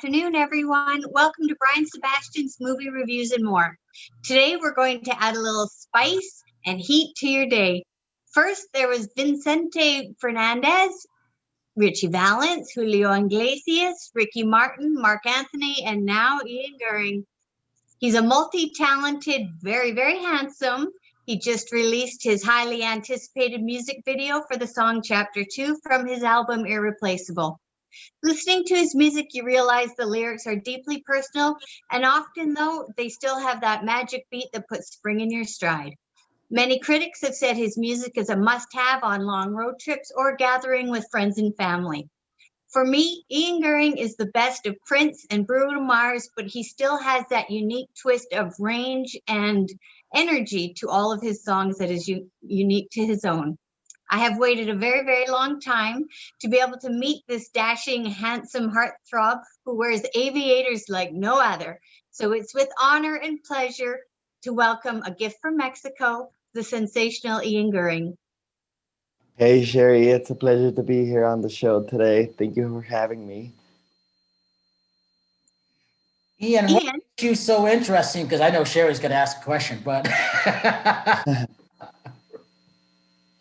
afternoon, everyone. Welcome to Brian Sebastian's Movie Reviews and More. Today, we're going to add a little spice and heat to your day. First, there was Vicente Fernandez, Richie Valens, Julio Iglesias, Ricky Martin, Mark Anthony, and now Ian Guerin. He's a multi-talented, very, very handsome. He just released his highly anticipated music video for the song Chapter 2 from his album Irreplaceable. Listening to his music, you realize the lyrics are deeply personal, and often, though, they still have that magic beat that puts spring in your stride. Many critics have said his music is a must-have on long road trips or gathering with friends and family. For me, Ian Guerin is the best of Prince and Bruno Mars, but he still has that unique twist of range and energy to all of his songs that is unique to his own. I have waited a very, very long time to be able to meet this dashing, handsome heartthrob who wears aviators like no other. So it's with honor and pleasure to welcome a gift from Mexico, the sensational Ian Guerin. Hey, Sherry, it's a pleasure to be here on the show today. Thank you for having me. Ian, what makes you so interesting? Because I know Sherry's going to ask a question, but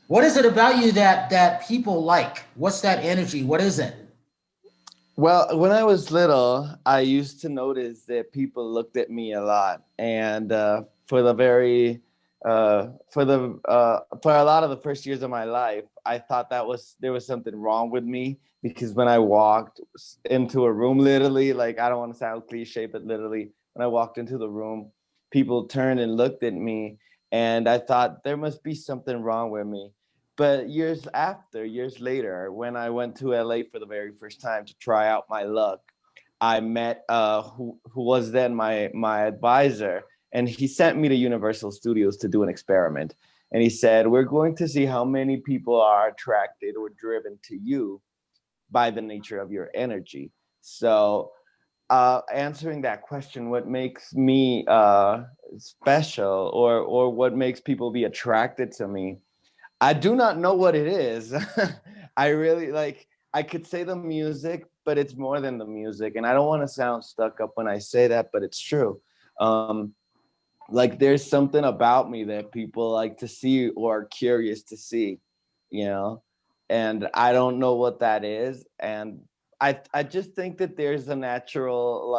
what is it about you that people like? What's that energy? What is it? Well, when I was little, I used to notice that people looked at me a lot, and for a lot of the first years of my life, I thought there was something wrong with me, because when I walked into a room, literally, like, I don't want to sound cliche, but literally, when I walked into the room, people turned and looked at me, and I thought there must be something wrong with me. But years later, when I went to LA for the very first time to try out my luck, I met who was then my advisor, and he sent me to Universal Studios to do an experiment. And he said, we're going to see how many people are attracted or driven to you by the nature of your energy. So answering that question, what makes me special, or what makes people be attracted to me, I do not know what it is. I really I could say the music, but it's more than the music. And I don't want to sound stuck up when I say that, but it's true. There's something about me that people like to see or are curious to see, and I don't know what that is. And I just think that there's a natural,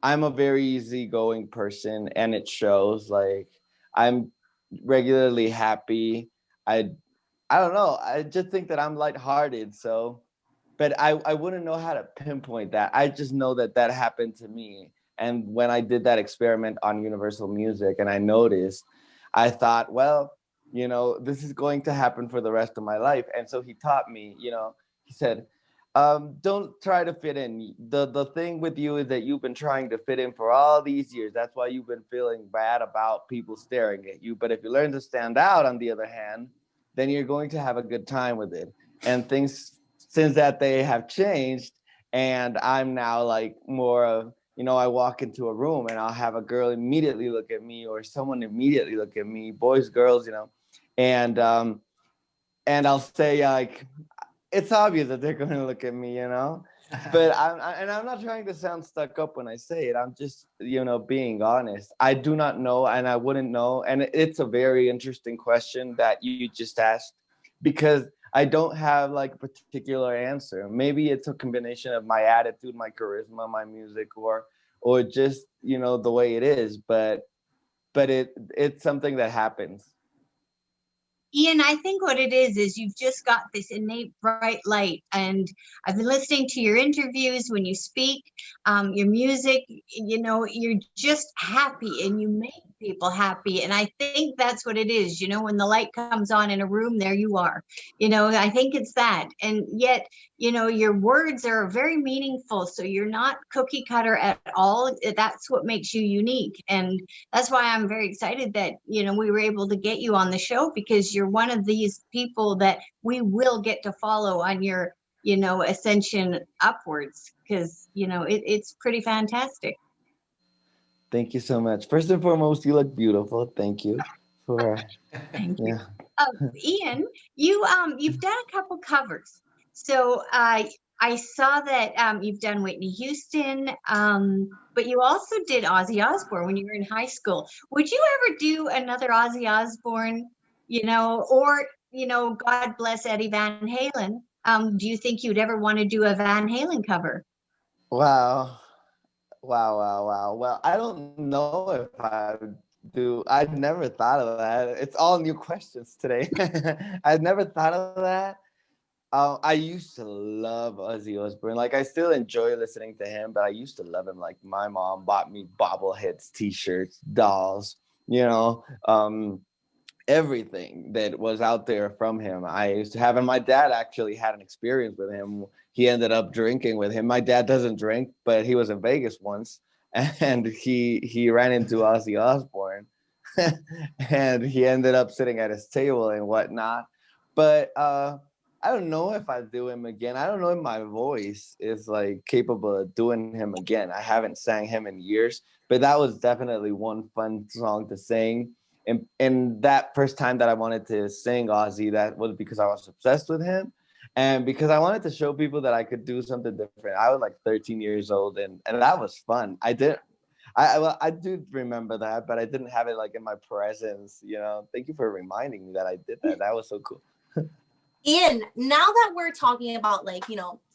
I'm a very easygoing person, and it shows. I'm regularly happy. I don't know. I just think that I'm lighthearted. So, but I wouldn't know how to pinpoint that. I just know that happened to me. And when I did that experiment on Universal Music and I noticed, I thought, well, this is going to happen for the rest of my life. And so he taught me, he said, don't try to fit in. The thing with you is that you've been trying to fit in for all these years. That's why you've been feeling bad about people staring at you. But if you learn to stand out, on the other hand, then you're going to have a good time with it. And things, since that, they have changed. And I'm now more of, I walk into a room and I'll have a girl immediately look at me, or someone immediately look at me, boys, girls, and I'll say, it's obvious that they're going to look at me, but I'm not trying to sound stuck up when I say it. I'm just, being honest. I do not know, and I wouldn't know. And it's a very interesting question that you just asked, because I don't have a particular answer. Maybe it's a combination of my attitude, my charisma, my music, or just, the way it is. But it's something that happens. Ian, I think what it is you've just got this innate bright light, and I've been listening to your interviews when you speak, your music, you're just happy and you make people happy. And I think that's what it is, when the light comes on in a room, there you are, I think it's that. And yet, your words are very meaningful. So you're not cookie cutter at all. That's what makes you unique. And that's why I'm very excited that, we were able to get you on the show, because you're one of these people that we will get to follow on your, ascension upwards, because, it's pretty fantastic. Thank you so much. First and foremost, you look beautiful. Thank you for Thank you. Ian, you've done a couple covers. So I saw that you've done Whitney Houston, but you also did Ozzy Osbourne when you were in high school. Would you ever do another Ozzy Osbourne, or, God bless Eddie Van Halen? Do you think you'd ever want to do a Van Halen cover? Wow. Wow, wow, wow. Well, I don't know if I would do. I'd never thought of that. It's all new questions today. I'd never thought of that. I used to love Ozzy Osbourne. Like, I still enjoy listening to him, but I used to love him. Like, my mom bought me bobbleheads, T-shirts, dolls, you know, everything that was out there from him. I used to have, and my dad actually had an experience with him. He ended up drinking with him. My dad doesn't drink, but he was in Vegas once, and he ran into Ozzy Osbourne, and he ended up sitting at his table and whatnot. But I don't know if I do him again. I don't know if my voice is like capable of doing him again. I haven't sang him in years, but that was definitely one fun song to sing. And that first time that I wanted to sing Ozzy, that was because I was obsessed with him, and because I wanted to show people that I could do something different. I was like 13 years old, and that was fun. Well, I do remember that, but I didn't have it like in my presence. Thank you for reminding me that I did that. That was so cool. Ian, now that we're talking about like,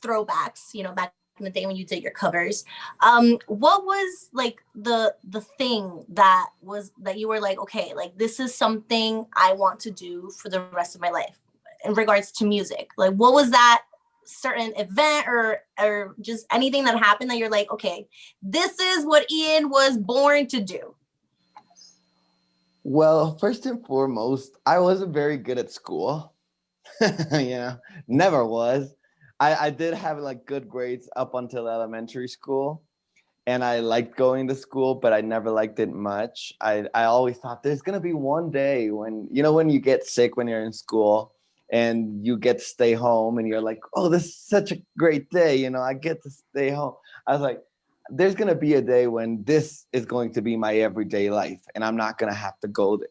throwbacks, back in the day when you did your covers, what was like the thing that you were like, okay, like this is something I want to do for the rest of my life in regards to music? Like, what was that certain event or just anything that happened that you're like, okay, this is what Ian was born to do? Well, first and foremost, I wasn't very good at school. Never was. I did have like good grades up until elementary school, and I liked going to school, but I never liked it much. I always thought there's gonna be one day when you get sick when you're in school and you get to stay home and you're like, oh, this is such a great day, I get to stay home. I was like, there's gonna be a day when this is going to be my everyday life and I'm not gonna have to go there.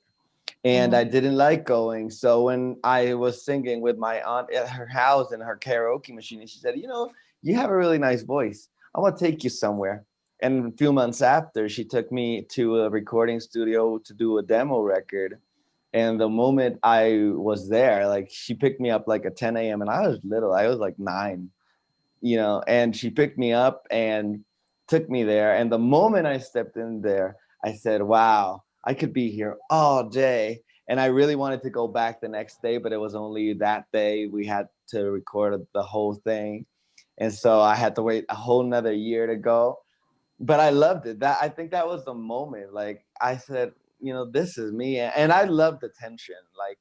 And I didn't like going. So when I was singing with my aunt at her house in her karaoke machine, and she said, you have a really nice voice. I want to take you somewhere. And a few months after, she took me to a recording studio to do a demo record. And the moment I was there, like she picked me up like at 10 a.m. and I was little. I was like 9, and she picked me up and took me there. And the moment I stepped in there, I said, wow, I could be here all day. And I really wanted to go back the next day, but it was only that day. We had to record the whole thing. And so I had to wait a whole nother year to go. But I loved it. I think that was the moment. Like I said, this is me. And I loved attention. Like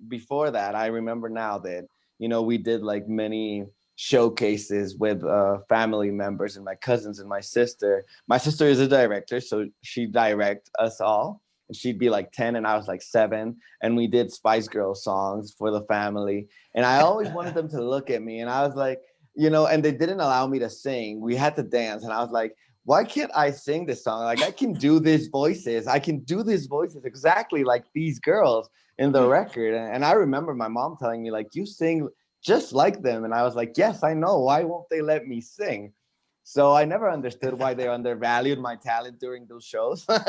before that, I remember now that, we did like many showcases with family members and my cousins and my sister. My sister is a director, so she directs us all. And she'd be like 10 and I was like 7. And we did Spice Girl songs for the family. And I always wanted them to look at me. And I was like, and they didn't allow me to sing. We had to dance. And I was like, why can't I sing this song? Like I can do these voices. I can do these voices exactly like these girls in the record. And I remember my mom telling me like, you sing just like them. And I was like, yes, I know. Why won't they let me sing? So I never understood why they undervalued my talent during those shows. But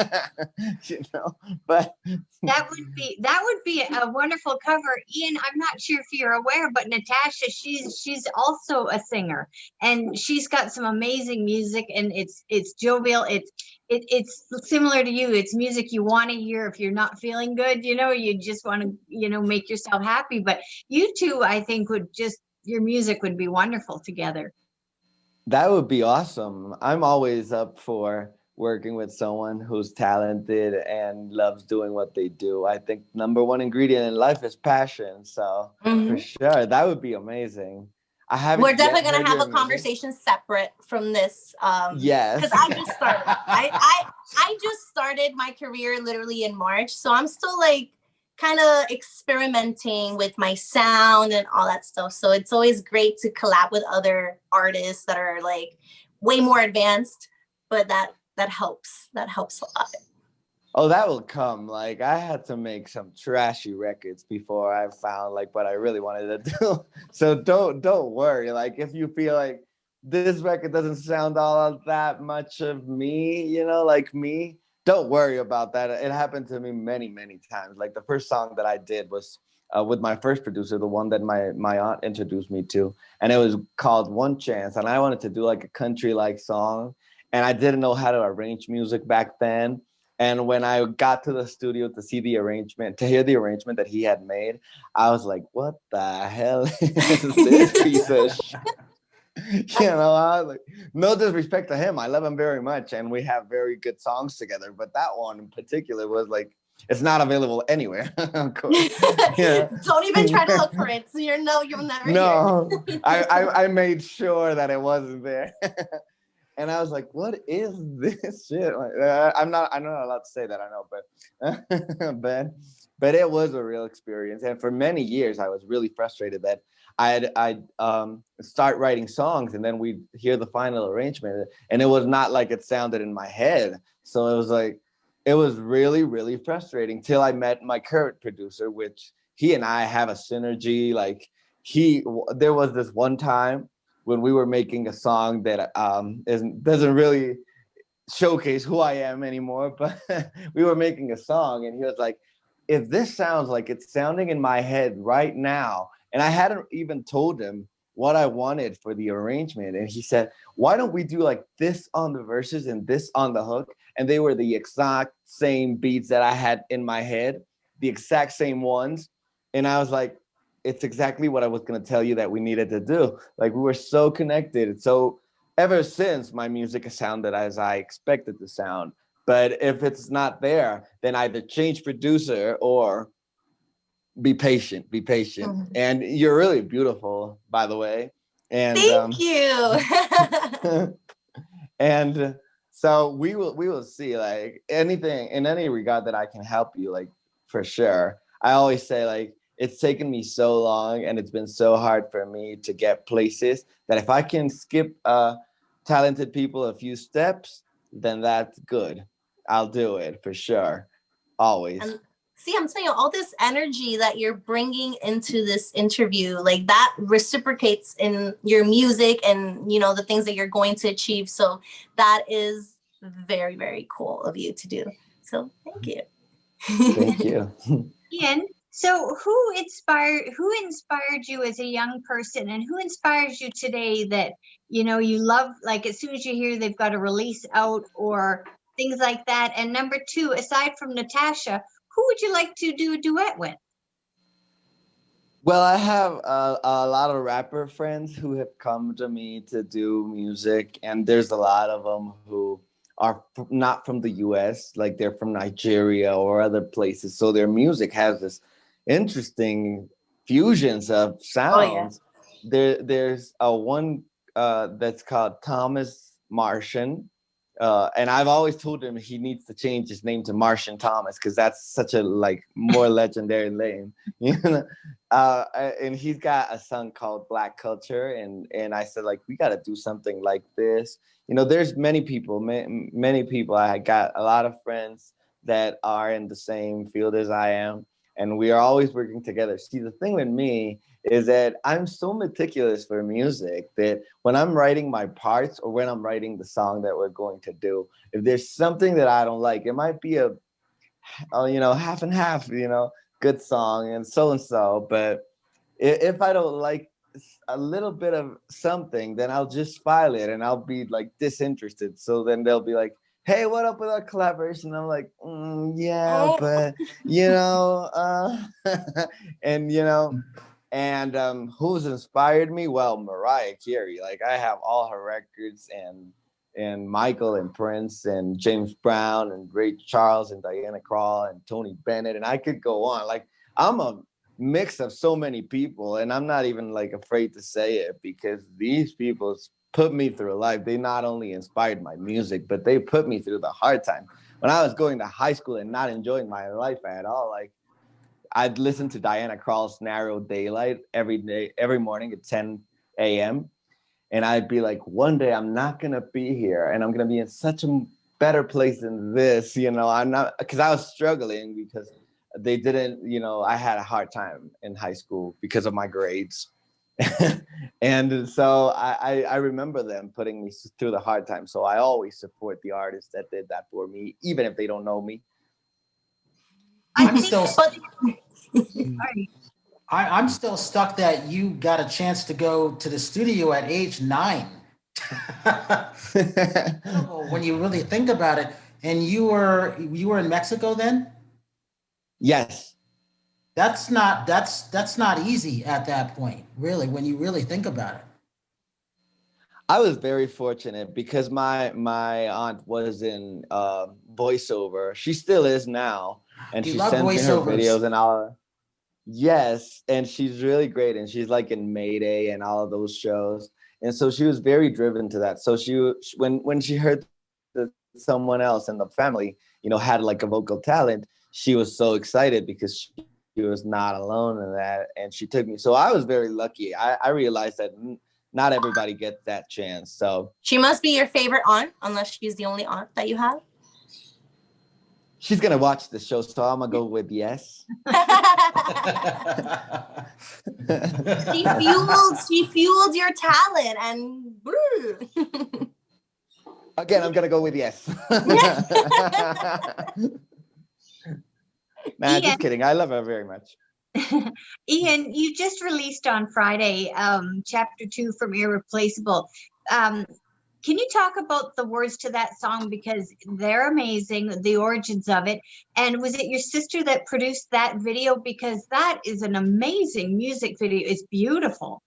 that would be a wonderful cover. Ian, I'm not sure if you're aware, but Nathasha, she's also a singer, and she's got some amazing music, and it's jovial. It's similar to you. It's music you want to hear if you're not feeling good. You just want to make yourself happy. But you two, I think, your music would be wonderful together. That would be awesome. I'm always up for working with someone who's talented and loves doing what they do. I think number one ingredient in life is passion. So for sure, that would be amazing. We're definitely going to have a conversation separate from this. Yes. Because I just started. I just started my career literally in March. So I'm still like kind of experimenting with my sound and all that stuff. So it's always great to collab with other artists that are like way more advanced, but that helps. That helps a lot. Oh, that will come. Like, I had to make some trashy records before I found like what I really wanted to do. So don't worry. Like, if you feel like this record doesn't sound all that much of me, like me, don't worry about that. It happened to me many, many times. Like, the first song that I did was with my first producer, the one that my aunt introduced me to, and it was called One Chance. And I wanted to do like a country like song, and I didn't know how to arrange music back then. And when I got to the studio to see the arrangement, to hear the arrangement that he had made, I was like, what the hell is this piece of shit? I was like, no disrespect to him. I love him very much. And we have very good songs together. But that one in particular was like, it's not available anywhere, of course. Yeah. Don't even try to look for it. So you'll never No, hear it. I made sure that it wasn't there. And I was like, what is this shit? Like, I'm not allowed to say that, I know, but it was a real experience. And for many years, I was really frustrated that I'd start writing songs and then we'd hear the final arrangement and it was not like it sounded in my head. So it was like, it was really, really frustrating till I met my current producer, which he and I have a synergy. Like there was this one time when we were making a song that doesn't really showcase who I am anymore, but we were making a song and he was like, if this sounds like it's sounding in my head right now, and I hadn't even told him what I wanted for the arrangement. And he said, why don't we do like this on the verses and this on the hook? And they were the exact same beats that I had in my head, the exact same ones. And I was like, it's exactly what I was going to tell you that we needed to do. Like, we were so connected. So ever since, my music has sounded as I expected to sound. But if it's not there, then either change producer or be patient. Mm-hmm. And you're really beautiful, by the way. And Thank you. and so we will see, like, anything in any regard that I can help you, like, for sure. I always say, like, it's taken me so long and it's been so hard for me to get places that if I can skip talented people a few steps, then that's good. I'll do it for sure. Always. And see, I'm telling you, all this energy that you're bringing into this interview, like, that reciprocates in your music and, the things that you're going to achieve. So that is very, very cool of you to do. So thank you. Thank you. Ian, so who inspired you as a young person, and who inspires you today that, you love, like, as soon as you hear they've got a release out or things like that? And number two, aside from Nathasha, who would you like to do a duet with? Well, I have a lot of rapper friends who have come to me to do music, and there's a lot of them who are not from the US, like they're from Nigeria or other places. So their music has this interesting fusions of sounds. Oh, yeah. There's a one that's called Thomas Martian. And I've always told him he needs to change his name to Martian Thomas because that's such a more legendary name, and he's got a song called Black Culture, and I said, like, we got to do something like this. There's many people. I got a lot of friends that are in the same field as I am, and we are always working together. See, the thing with me is that I'm so meticulous for music that when I'm writing my parts or when I'm writing the song that we're going to do, if there's something that I don't like, it might be a half and half, good song and so, but if I don't like a little bit of something, then I'll just file it and I'll be like disinterested. So then they'll be like, hey, what up with our collaboration? I'm like, yeah, but and who's inspired me? Well, Mariah Carey. Like, I have all her records, and Michael and Prince and James Brown and Ray Charles and Diana Krall and Tony Bennett, and I could go on. Like, I'm a mix of so many people, and I'm not even like afraid to say it because these people put me through life. They not only inspired my music, but they put me through the hard time. When I was going to high school and not enjoying my life at all, like, I'd listen to Diana Krall's Narrow Daylight every morning at 10 a.m. And I'd be like, one day I'm not going to be here and I'm going to be in such a better place than this. You know, I'm not, because I was struggling because they didn't, you know, I had a hard time in high school because of my grades. And so I remember them putting me through the hard time. So I always support the artists that did that for me, even if they don't know me. I'm still, Sorry. I'm still stuck that you got a chance to go to the studio at age 9. When you really think about it, and you were in Mexico then? Yes. That's not easy at that point, really, when you really think about it. I was very fortunate because my aunt was in voiceover. She still is now, and You she love sends me her voiceovers. videos and all. Yes, and she's really great, and she's like in Mayday and all of those shows, and so she was very driven to that. So when she heard that someone else in the family, you know, had like a vocal talent, she was so excited because she was not alone in that, and she took me. So I was very lucky. I realized that not everybody gets that chance. So She must be your favorite aunt, unless she's the only aunt that you have. she's gonna watch the show, so I'm gonna go with yes. She fueled your talent, and Again, I'm gonna go with yes. Nah, Ian, just kidding. I love her very much. Ian, you just released on Friday chapter 2 from Irreplaceable. Can you talk about the words to that song, because they're amazing, the origins of it? And was it your sister that produced that video? Because that is an amazing music video. It's beautiful.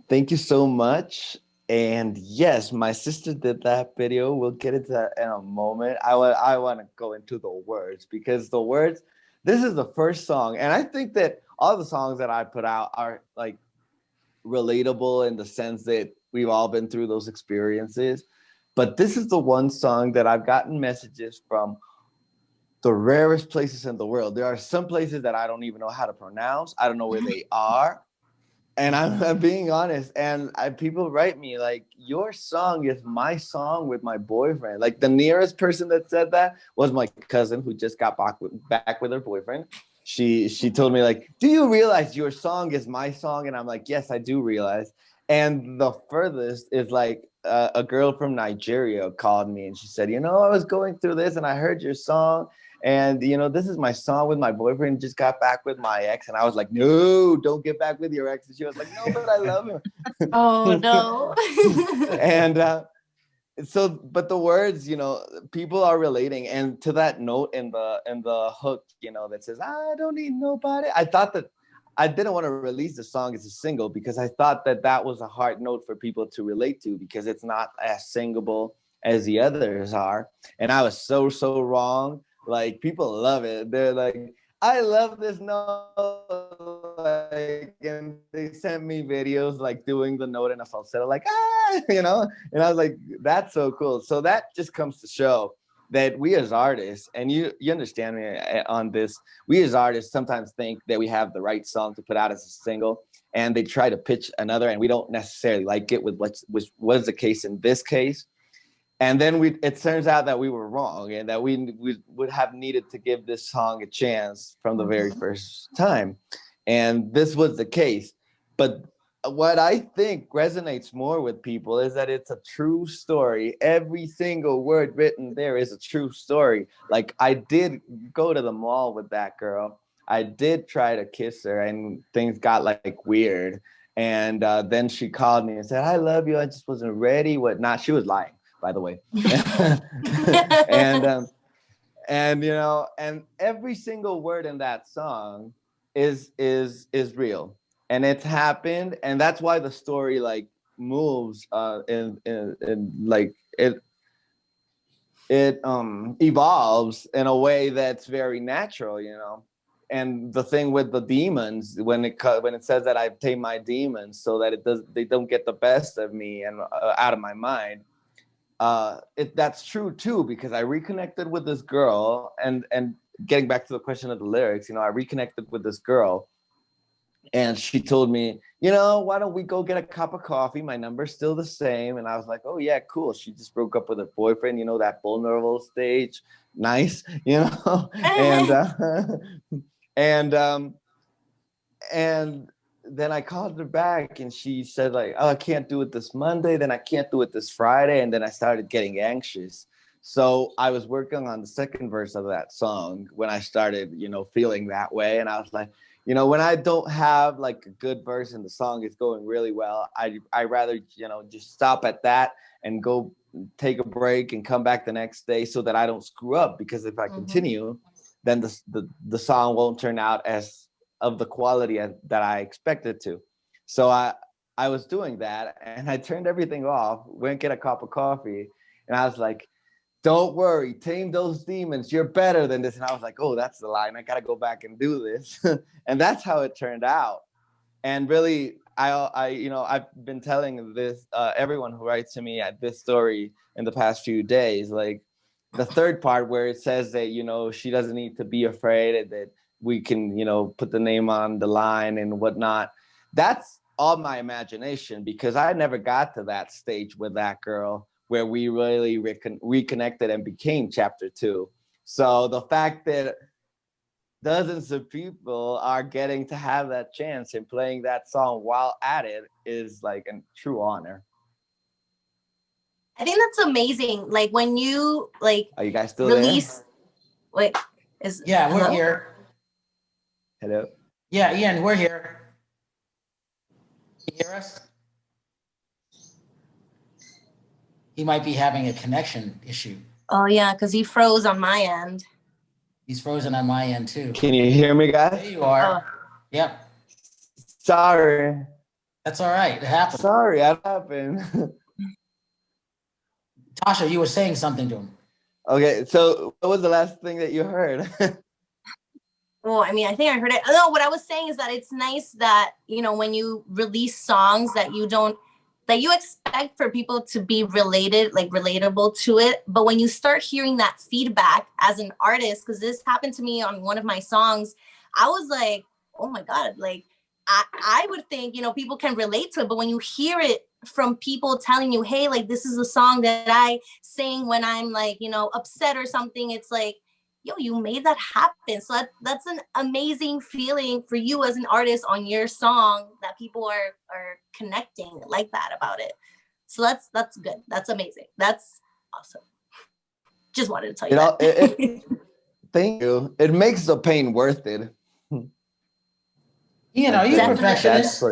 Thank you so much. And yes, my sister did that video. We'll get into that in a moment. I want to go into the words, because the words, this is the first song. And I think that all the songs that I put out are like relatable in the sense that we've all been through those experiences. But this is the one song that I've gotten messages from the rarest places in the world. There are some places that I don't even know how to pronounce. I don't know where they are. And I'm being honest, and people write me like, your song is my song with my boyfriend. Like, the nearest person that said that was my cousin, who just got back with her boyfriend. She told me like, do you realize your song is my song? And I'm like, yes, I do realize. And the furthest is like a girl from Nigeria called me and she said, you know, I was going through this and I heard your song. And, you know, this is my song with my boyfriend, just got back with my ex. And I was like, no, don't get back with your ex. And she was like, no, but I love him. oh no. And so, but the words, you know, people are relating. And to that note in the hook, you know, that says, I don't need nobody. I thought that I didn't want to release the song as a single because I thought that that was a hard note for people to relate to, because it's not as singable as the others are. And I was so wrong. Like, people love it. They're like, I love this note. Like, and they sent me videos like doing the note in a falsetto, like, you know. And I was like, that's so cool. So that just comes to show that we as artists, and you understand me on this, we as artists sometimes think that we have the right song to put out as a single, and they try to pitch another, and we don't necessarily like it, with which was the case in this case. And then it turns out that we were wrong, and that we would have needed to give this song a chance from the very first time. And this was the case. But what I think resonates more with people is that it's a true story. Every single word written there is a true story. Like, I did go to the mall with that girl. I did try to kiss her, and things got like weird. And then she called me and said, I love you. I just wasn't ready, whatnot. She was lying, by the way. And you know, and every single word in that song is real, and it's happened, and that's why the story like moves in like it evolves in a way that's very natural, you know. And the thing with the demons, when it says that I tame my demons so that they don't get the best of me and out of my mind, that's true too, because I reconnected with this girl, and getting back to the question of the lyrics, you know, I reconnected with this girl, And she told me, you know, why don't we go get a cup of coffee? My number's still the same. And I was like, oh yeah, cool. She just broke up with her boyfriend, you know, that vulnerable stage. Nice, you know? And and then I called her back and she said like, oh, I can't do it this Monday. Then I can't do it this Friday. And then I started getting anxious. So I was working on the second verse of that song when I started, you know, feeling that way. And I was like, you know, when I don't have like a good verse and the song is going really well, I rather, you know, just stop at that and go take a break and come back the next day so that I don't screw up. Because if I continue, then the song won't turn out as of the quality that I expected to. So I was doing that and I turned everything off, went get a cup of coffee, and I was like, don't worry, tame those demons. You're better than this. And I was like, oh, that's the line. I got to go back and do this. And that's how it turned out. And really, you know, I've been telling this, everyone who writes to me at this story in the past few days, like the third part where it says that, you know, she doesn't need to be afraid and that we can, you know, put the name on the line and whatnot. That's all my imagination, because I never got to that stage with that girl where we really reconnected and became chapter 2. So the fact that dozens of people are getting to have that chance and playing that song while at it is like a true honor. I think that's amazing. Like when you like are you guys still release there? Wait, is Yeah, we're hello? here. Hello? Yeah, Ian, we're here. Can you hear us? He might be having a connection issue. Oh yeah, because he froze on my end. He's frozen on my end too. Can you hear me, guys? There you are. Yep. Sorry. That's all right. It happens. Sorry, that happened. Tasha, you were saying something to him. Okay, so what was the last thing that you heard? Well, I mean, I think I heard it. No, what I was saying is that it's nice that, you know, when you release songs that you expect for people to be related, like relatable to it. But when you start hearing that feedback as an artist, because this happened to me on one of my songs, I was like, oh my God, like I would think, you know, people can relate to it. But when you hear it from people telling you, hey, like this is a song that I sing when I'm like, you know, upset or something, it's like, yo, you made that happen. So that's an amazing feeling for you as an artist on your song that people are connecting like that about it. So that's good. That's amazing. That's awesome. Just wanted to tell you that. Thank you. It makes the pain worth it. Ian, are you a perfectionist?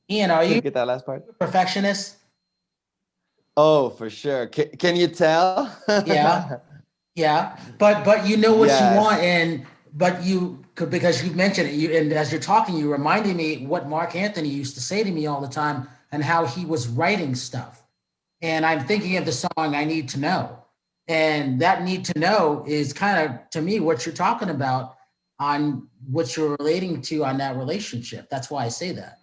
Ian, are you get that last part? A perfectionist? Oh, for sure. Can you tell? Yeah. But you know what you want, because you mentioned it, and as you're talking, you reminded me what Mark Anthony used to say to me all the time and how he was writing stuff. And I'm thinking of the song I Need to Know. And that need to know is kind of, to me, what you're talking about on what you're relating to on that relationship. That's why I say that.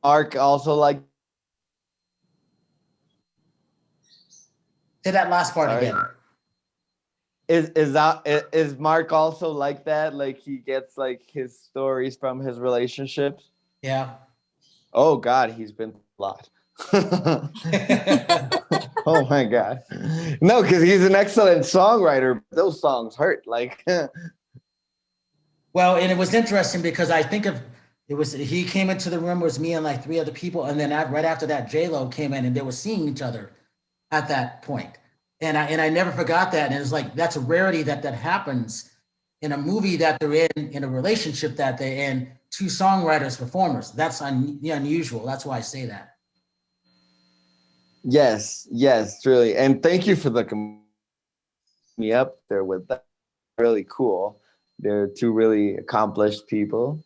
Mark also like. Say that last part again. Is Mark also like that? Like he gets like his stories from his relationships? Yeah. Oh God, he's been a lot. Oh my God. No, because he's an excellent songwriter. Those songs hurt. Like well, and it was interesting because I think he came into the room, it was me and like 3 other people, and then right after that, J-Lo came in and they were seeing each other at that point. And I never forgot that. And it's like, that's a rarity that happens in a movie that they're in a relationship that they're in, 2 songwriters, performers. That's unusual. That's why I say that. Yes, truly. And thank you for me up there with that. Really cool. They're 2 really accomplished people.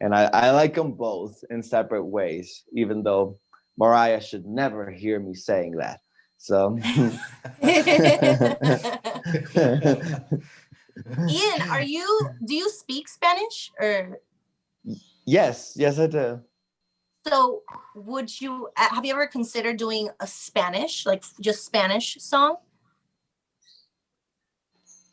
And I like them both in separate ways, even though Mariah should never hear me saying that. So Ian, do you speak Spanish or? Yes, I do. So have you ever considered doing a Spanish, like just Spanish song?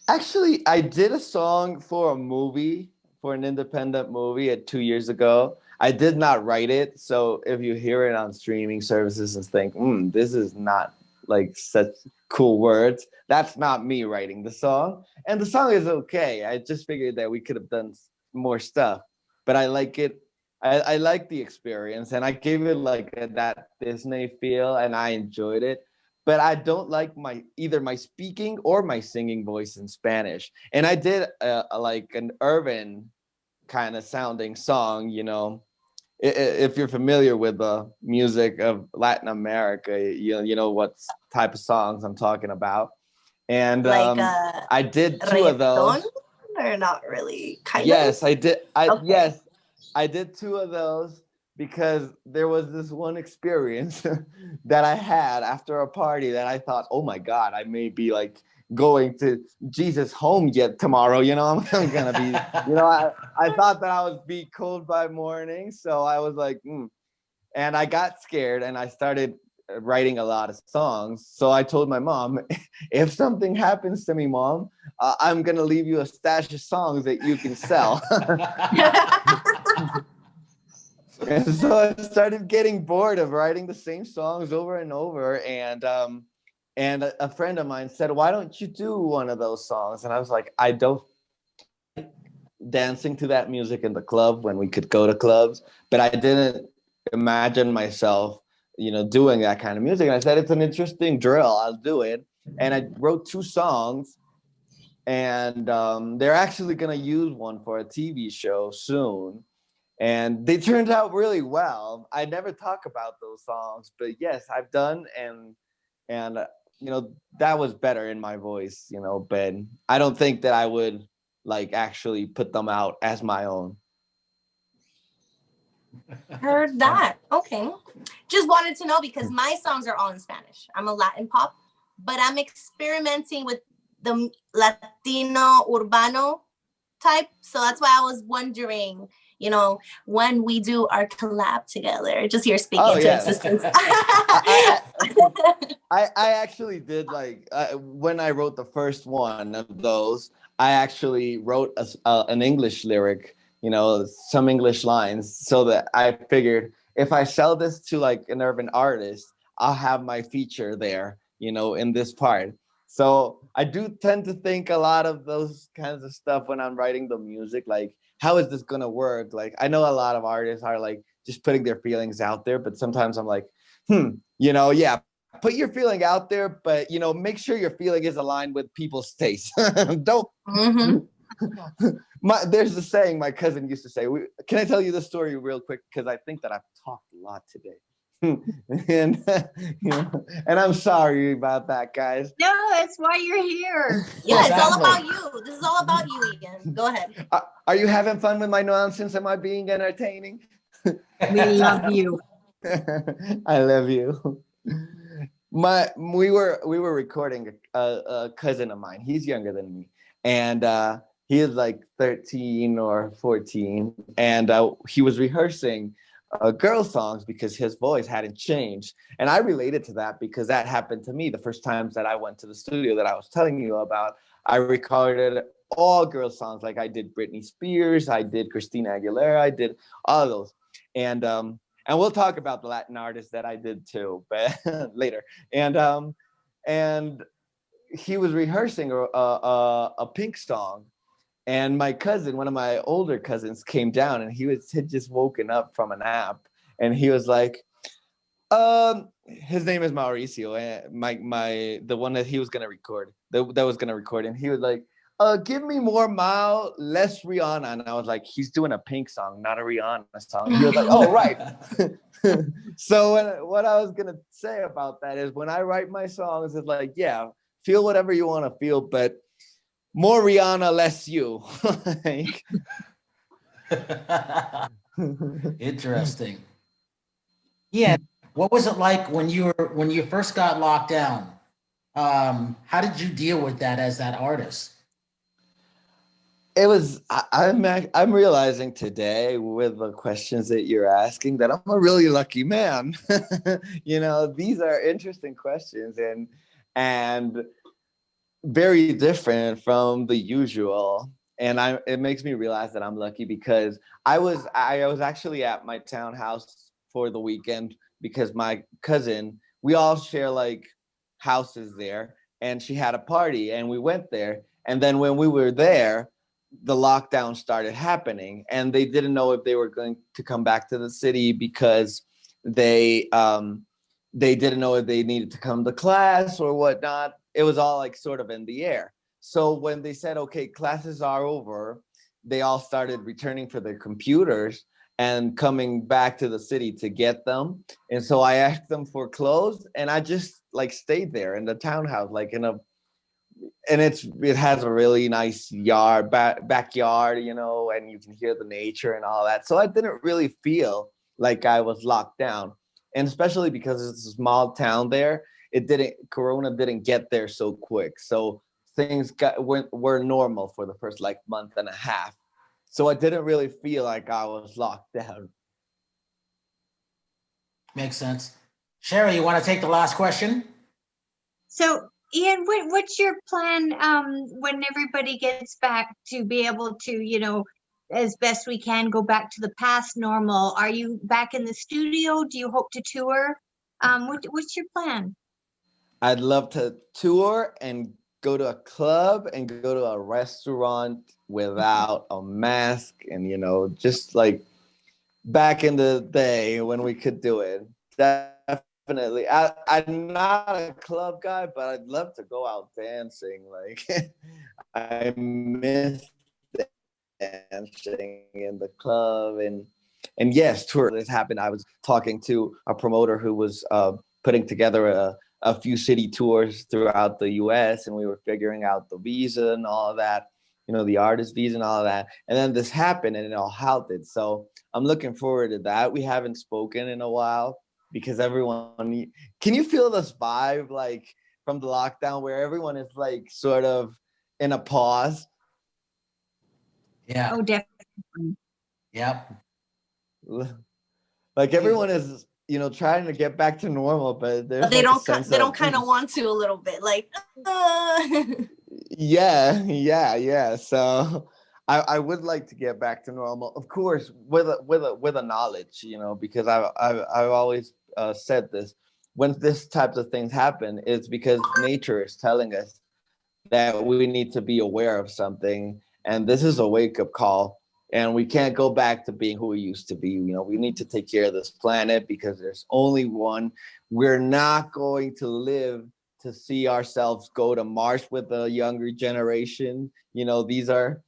Actually, I did a song for a movie, for an independent movie 2 years ago. I did not write it. So if you hear it on streaming services and think, this is not like such cool words, that's not me writing the song. And the song is okay. I just figured that we could have done more stuff, but I like it. I like the experience, and I gave it like that Disney feel, and I enjoyed it. But I don't like either my speaking or my singing voice in Spanish. And I did like an urban kind of sounding song, if you're familiar with the music of Latin America, you know what type of songs I'm talking about. And Like I did two of reggaeton, those. or not really? Kind Yes, of. I did. Okay. Yes, I did two of those because there was this one experience that I had after a party that I thought, oh my God, I may be like going to Jesus' home yet tomorrow. I'm gonna be, I thought that I would be cold by morning. So I was like, and I got scared and I started writing a lot of songs. So I told my mom, if something happens to me, Mom, I'm gonna leave you a stash of songs that you can sell. And so I started getting bored of writing the same songs over and over. And a friend of mine said, why don't you do one of those songs? And I was like, I don't like dancing to that music in the club when we could go to clubs, but I didn't imagine myself, doing that kind of music. And I said, it's an interesting drill. I'll do it. And I wrote two songs, and they're actually going to use one for a TV show soon. And they turned out really well. I never talk about those songs, but yes, I've done, and that was better in my voice, but I don't think that I would like actually put them out as my own. Heard that. Okay. Just wanted to know because my songs are all in Spanish. I'm a Latin pop, but I'm experimenting with the Latino urbano type. So that's why I was wondering, when we do our collab together, just here speaking into existence. I actually did when I wrote the first one of those, I actually wrote an English lyric, some English lines, so that I figured if I sell this to like an urban artist, I'll have my feature there, in this part. So I do tend to think a lot of those kinds of stuff when I'm writing the music, like, how is this going to work? Like, I know a lot of artists are like just putting their feelings out there, but sometimes I'm like, yeah, put your feeling out there, but, make sure your feeling is aligned with people's taste. Don't. Mm-hmm. There's a saying my cousin used to say. Can I tell you this story real quick? Because I think that I've talked a lot today. and and I'm sorry about that, guys. No, that's why you're here. Yeah, exactly. It's all about you. This is all about you, Ian. Go ahead. Are you having fun with my nonsense? Am I being entertaining? We love you. I love you. We were recording a cousin of mine. He's younger than me, and he is like 13 or 14, and he was rehearsing girl songs because his voice hadn't changed. And I related to that because that happened to me the first times that I went to the studio that I was telling you about. I recorded all girl songs. Like I did Britney Spears, I did Christina Aguilera, I did all of those. And we'll talk about the Latin artists that I did too, but later. And he was rehearsing a Pink song. And my cousin, one of my older cousins, came down, and had just woken up from a nap, and he was like, his name is Mauricio, and the one that he was gonna record, that was gonna record, and he was like, give me more Mao, less Rihanna. And I was like, he's doing a Pink song, not a Rihanna song. And he was like, oh, right. So what I was gonna say about that is when I write my songs, it's like, yeah, feel whatever you want to feel, but more Rihanna, less you. Interesting. Yeah. What was it like when you first got locked down? How did you deal with that as that artist? It was. I'm realizing today with the questions that you're asking that I'm a really lucky man. These are interesting questions, and very different from the usual. And it makes me realize that I'm lucky because I was actually at my townhouse for the weekend because my cousin, we all share like houses there, and she had a party and we went there. And then when we were there, the lockdown started happening, and they didn't know if they were going to come back to the city because they didn't know if they needed to come to class or whatnot. It was all like sort of in the air. So when they said, okay, classes are over, they all started returning for their computers and coming back to the city to get them. And so I asked them for clothes, and I just like stayed there in the townhouse, like and it has a really nice backyard, and you can hear the nature and all that. So I didn't really feel like I was locked down. And especially because it's a small town there, Corona didn't get there so quick. So things were normal for the first like month and a half. So I didn't really feel like I was locked down. Makes sense. Sherry, you want to take the last question? So, Ian, what's your plan when everybody gets back to be able to, as best we can, go back to the past normal? Are you back in the studio? Do you hope to tour? What's your plan? I'd love to tour and go to a club and go to a restaurant without a mask, and just like back in the day when we could do it. Definitely. I'm not a club guy, but I'd love to go out dancing. Like I miss dancing in the club, and yes, tour. This happened. I was talking to a promoter who was putting together a few city tours throughout the US, and we were figuring out the visa and all of that, the artist visa and all of that. And then this happened and it all halted. So I'm looking forward to that. We haven't spoken in a while because can you feel this vibe like from the lockdown where everyone is like sort of in a pause? Yeah. Oh, definitely. Yep. Like everyone is trying to get back to normal, but there's they like don't kind of want to a little bit, like yeah. So I would like to get back to normal, of course, with a knowledge, because I've always said this: when this types of things happen, it's because nature is telling us that we need to be aware of something, and this is a wake-up call. And we can't go back to being who we used to be. We need to take care of this planet because there's only one. We're not going to live to see ourselves go to Mars with a younger generation. These are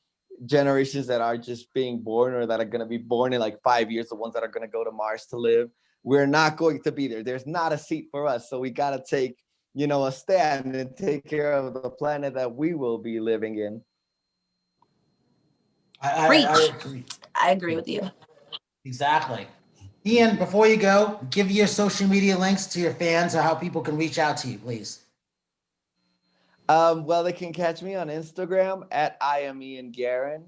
generations that are just being born or that are going to be born in like 5 years, the ones that are going to go to Mars to live. We're not going to be there. There's not a seat for us. So we got to take, a stand and take care of the planet that we will be living in. I agree. I agree with you. Exactly. Ian, before you go, give your social media links to your fans or how people can reach out to you, please. Well, they can catch me on Instagram at I am Ian Guerin,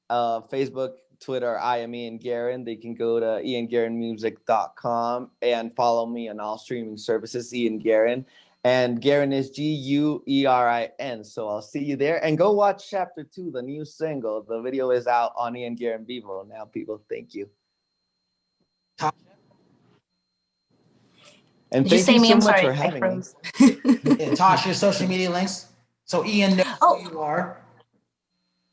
Facebook, Twitter, I am Ian Guerin. They can go to ianguerinmusic.com and follow me on all streaming services, Ian Guerin. And Guerin is Guerin. So I'll see you there. And go watch Chapter 2, the new single. The video is out on Ian Guerin Vivo now, people. Thank you. And thank you so much for having me. Tosh, your social media links. So Ian knows who you are.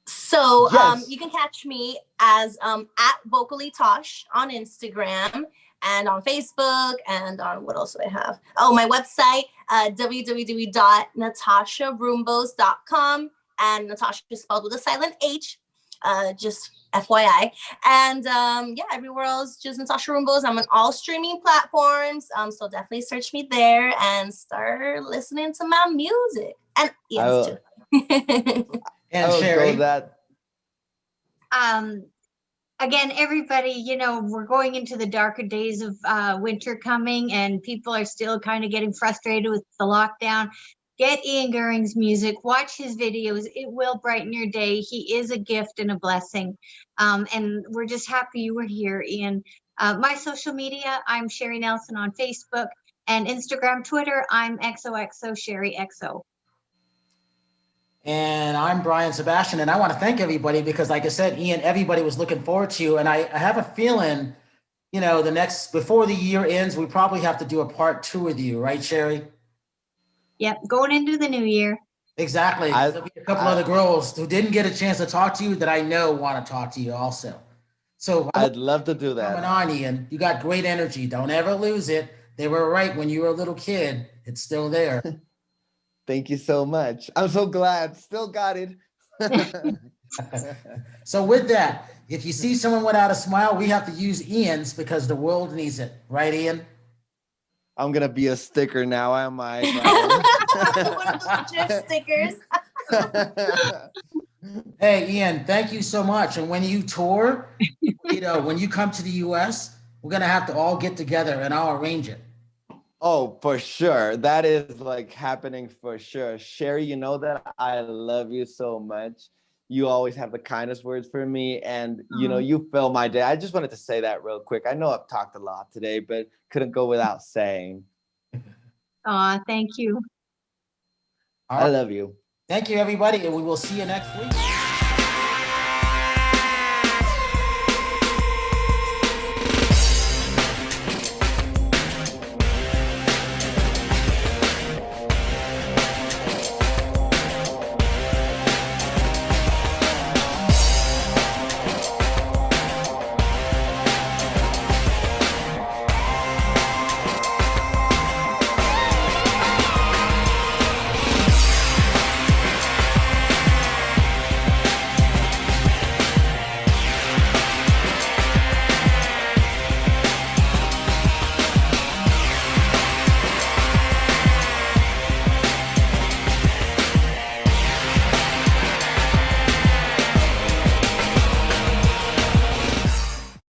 So you can catch me as at Vocally Tosh on Instagram and on Facebook, and on what else do I have? Oh, my website, www.nathasharumbos.com, and Natasha is spelled with a silent H, just FYI. And everywhere else, just Nathasha Rumbos. I'm on all streaming platforms, so definitely search me there and start listening to my music. And Ian's too. And Sherry. Again, everybody, we're going into the darker days of winter coming, and people are still kind of getting frustrated with the lockdown. Get Ian Guerin's music, watch his videos. It will brighten your day. He is a gift and a blessing. And we're just happy you were here, Ian. My social media, I'm Sherry Nelson on Facebook and Instagram, Twitter. I'm XOXO Sherry XO. And I'm Brian Sebastian, and I want to thank everybody because, like I said, Ian, everybody was looking forward to you. And I have a feeling, you know, before the year ends, we probably have to do a part 2 with you, right, Sherry? Yep, going into the new year. Exactly. There'll be a couple other girls who didn't get a chance to talk to you that I know want to talk to you also. So I'd love to do that. Coming on, Ian. You got great energy. Don't ever lose it. They were right when you were a little kid. It's still there. Thank you so much. I'm so glad. Still got it. So with that, if you see someone without a smile, we have to use Ian's because the world needs it. Right, Ian? I'm going to be a sticker now, am I? One of those GIF stickers. Hey, Ian, thank you so much. And when you tour, you know, when you come to the US, we're going to have to all get together and I'll arrange it. Oh, for sure. That is like happening for sure. Sherry, you know that I love you so much. You always have the kindest words for me. And, you know, you fill my day. I just wanted to say that real quick. I know I've talked a lot today, but couldn't go without saying. Thank you. I love you. Thank you, everybody. And we will see you next week.